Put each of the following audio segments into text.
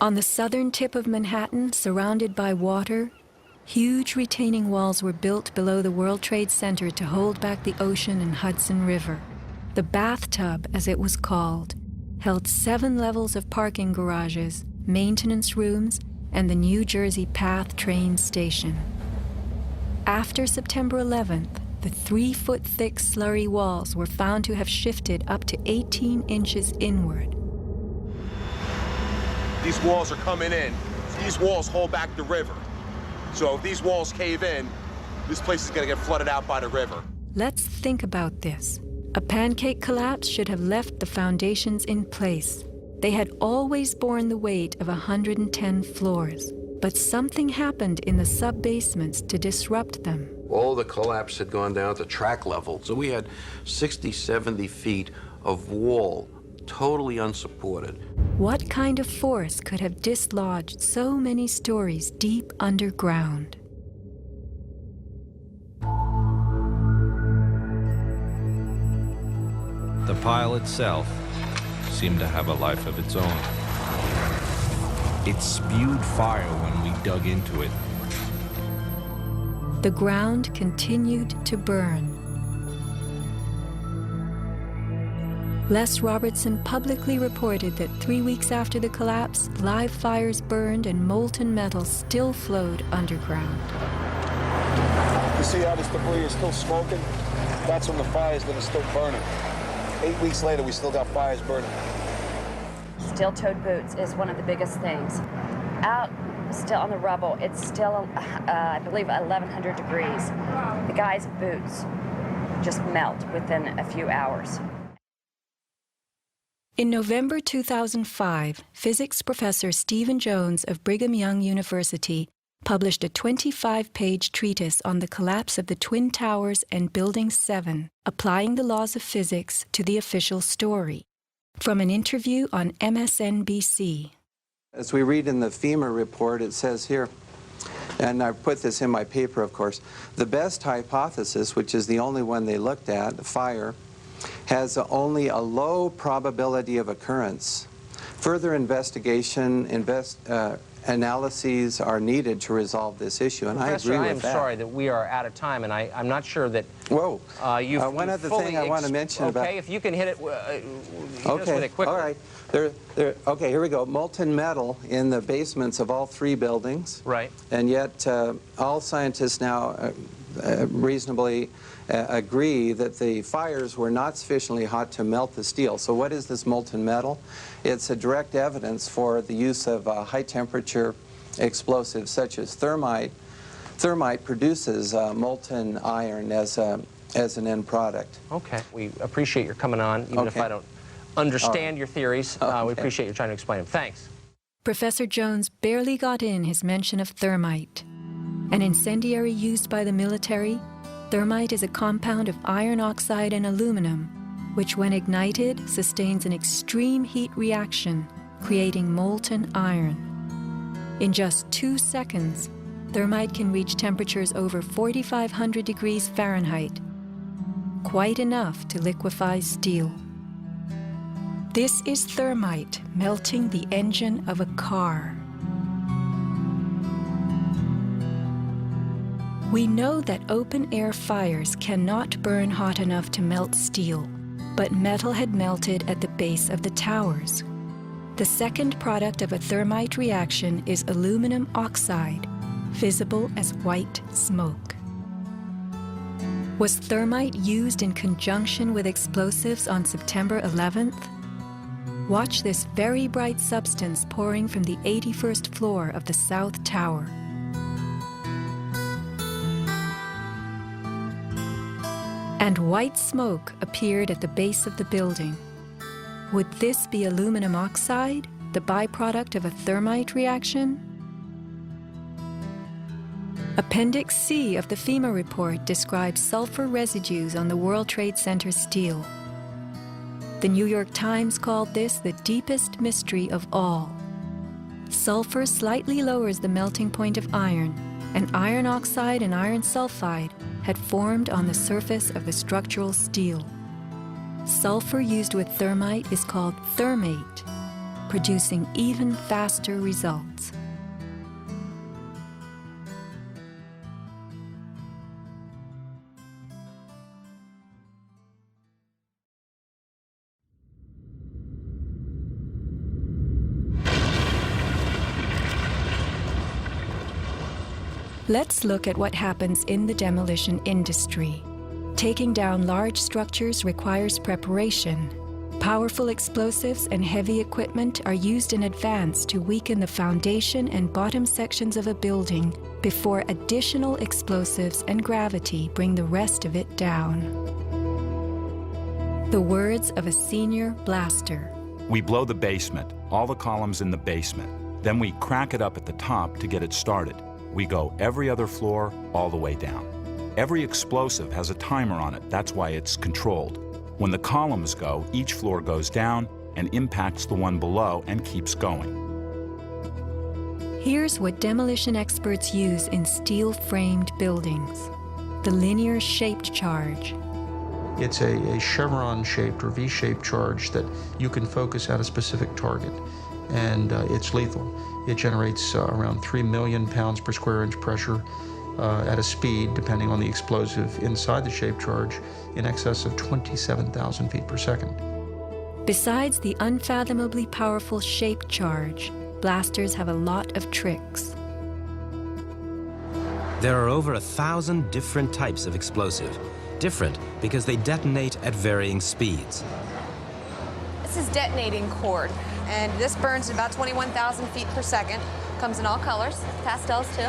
On the southern tip of Manhattan, surrounded by water, huge retaining walls were built below the World Trade Center to hold back the ocean and Hudson River. The bathtub, as it was called, held 7 levels of parking garages, maintenance rooms, and the New Jersey Path train station. After September 11th, the 3-foot-thick slurry walls were found to have shifted up to 18 inches inward. These walls are coming in. These walls hold back the river. So if these walls cave in, this place is going to get flooded out by the river. Let's think about this. A pancake collapse should have left the foundations in place. They had always borne the weight of 110 floors. But something happened in the sub-basements to disrupt them. All the collapse had gone down to track level. So we had 60, 70 feet of wall, totally unsupported. What kind of force could have dislodged so many stories deep underground? The pile itself seemed to have a life of its own. It spewed fire when we dug into it. The ground continued to burn. Les Robertson publicly reported that 3 weeks after the collapse, live fires burned and molten metal still flowed underground. You see how this debris is still smoking? That's from the fires that are still burning. 8 weeks later, we still got fires burning. Steel-toed boots is one of the biggest things. Out still on the rubble, it's still, I believe, 1,100 degrees. The guy's boots just melt within a few hours. In November 2005, physics professor Stephen Jones of Brigham Young University published a 25-page treatise on the collapse of the Twin Towers and Building 7, applying the laws of physics to the official story. From an interview on MSNBC. As we read in the FEMA report, it says here, and I put this in my paper, of course, the best hypothesis, which is the only one they looked at, fire, has only a low probability of occurrence. Further investigation, analyses are needed to resolve this issue, and Professor, I agree I with am that. sorry that we are out of time, and I'm not sure that you've one other thing I want to mention about... Okay, if you can hit it, hit us with it quickly. All right. Okay, here we go. Molten metal in the basements of all 3 buildings. Right. And yet all scientists now reasonably agree that the fires were not sufficiently hot to melt the steel. So what is this molten metal? It's a direct evidence for the use of high-temperature explosives such as thermite. Thermite produces molten iron as an end product. Okay. We appreciate your coming on, even if I don't understand your theories. We appreciate you trying to explain them. Thanks. Professor Jones barely got in his mention of thermite. An incendiary used by the military, thermite is a compound of iron oxide and aluminum, which when ignited sustains an extreme heat reaction, creating molten iron. In just 2 seconds, thermite can reach temperatures over 4,500 degrees Fahrenheit, quite enough to liquefy steel. This is thermite melting the engine of a car. We know that open-air fires cannot burn hot enough to melt steel, but metal had melted at the base of the towers. The second product of a thermite reaction is aluminum oxide, visible as white smoke. Was thermite used in conjunction with explosives on September 11th? Watch this very bright substance pouring from the 81st floor of the South Tower. And white smoke appeared at the base of the building. Would this be aluminum oxide, the byproduct of a thermite reaction? Appendix C of the FEMA report describes sulfur residues on the World Trade Center steel. The New York Times called this the deepest mystery of all. Sulfur slightly lowers the melting point of iron, and iron oxide and iron sulfide had formed on the surface of the structural steel. Sulfur used with thermite is called thermate. producing even faster results. Let's look at what happens in the demolition industry. Taking down large structures requires preparation. Powerful explosives and heavy equipment are used in advance to weaken the foundation and bottom sections of a building before additional explosives and gravity bring the rest of it down. The words of a senior blaster. We blow the basement, all the columns in the basement. Then we crack it up at the top to get it started. We go every other floor all the way down. Every explosive has a timer on it. That's why it's controlled. When the columns go, each floor goes down and impacts the one below and keeps going. Here's what demolition experts use in steel-framed buildings: the linear shaped charge. It's a chevron-shaped or V-shaped charge that you can focus at a specific target, and it's lethal. It generates around 3 million pounds per square inch pressure at a speed, depending on the explosive inside the shaped charge, in excess of 27,000 feet per second. Besides the unfathomably powerful shaped charge, blasters have a lot of tricks. There are over 1,000 different types of explosive. Different because they detonate at varying speeds. This is detonating cord, and this burns at about 21,000 feet per second. Comes in all colors, pastels too.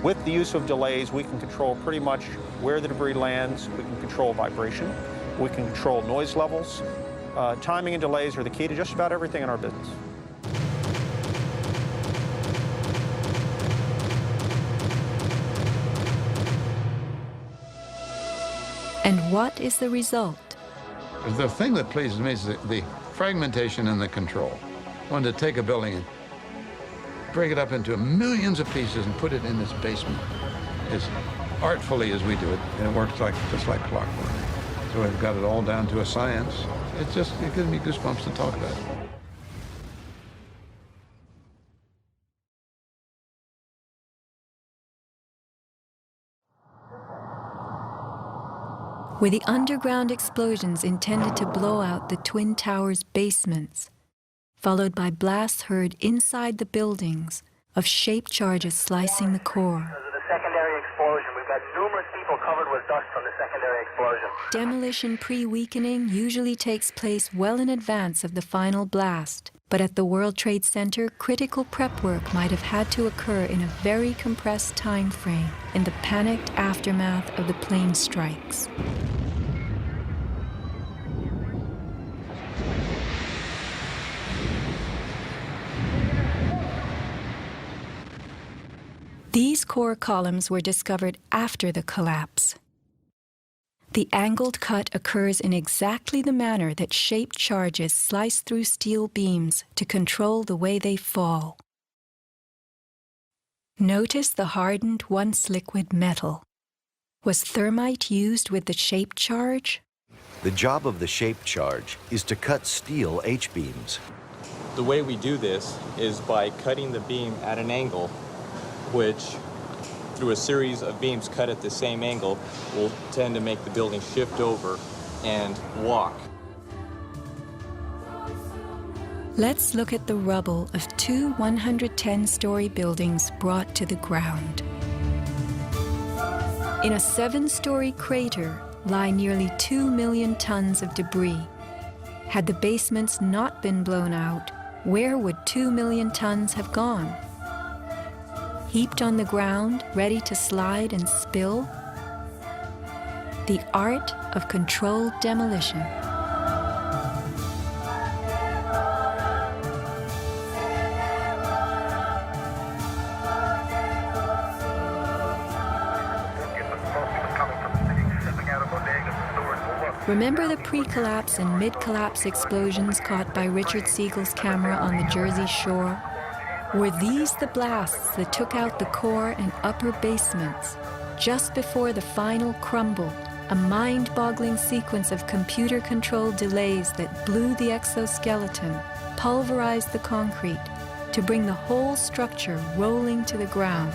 With the use of delays, we can control pretty much where the debris lands. We can control vibration. We can control noise levels. Timing and delays are the key to just about everything in our business. And what is the result? The thing that pleases me is the fragmentation and the control. One, to take a building and break it up into millions of pieces and put it in this basement as artfully as we do it, and it works just like clockwork. So we've got it all down to a science. It gives me goosebumps to talk about it. Were the underground explosions intended to blow out the Twin Towers' basements, followed by blasts heard inside the buildings of shaped charges slicing the core? Because of the secondary explosion, we've got numerous people covered with dust from the secondary explosion. Demolition pre-weakening usually takes place well in advance of the final blast, but at the World Trade Center, critical prep work might have had to occur in a very compressed time frame in the panicked aftermath of the plane strikes. These core columns were discovered after the collapse. The angled cut occurs in exactly the manner that shaped charges slice through steel beams to control the way they fall. Notice the hardened, once liquid metal. Was thermite used with the shaped charge? The job of the shaped charge is to cut steel H-beams. The way we do this is by cutting the beam at an angle, which, through a series of beams cut at the same angle, will tend to make the building shift over and walk. Let's look at the rubble of two 110-story buildings brought to the ground. In a 7-story crater lie nearly 2 million tons of debris. Had the basements not been blown out, where would 2 million tons have gone? Heaped on the ground, ready to slide and spill? The art of controlled demolition. Remember the pre-collapse and mid-collapse explosions caught by Richard Siegel's camera on the Jersey Shore? Were these the blasts that took out the core and upper basements just before the final crumble a mind-boggling sequence of computer-controlled delays that blew the exoskeleton, pulverized the concrete, to bring the whole structure rolling to the ground.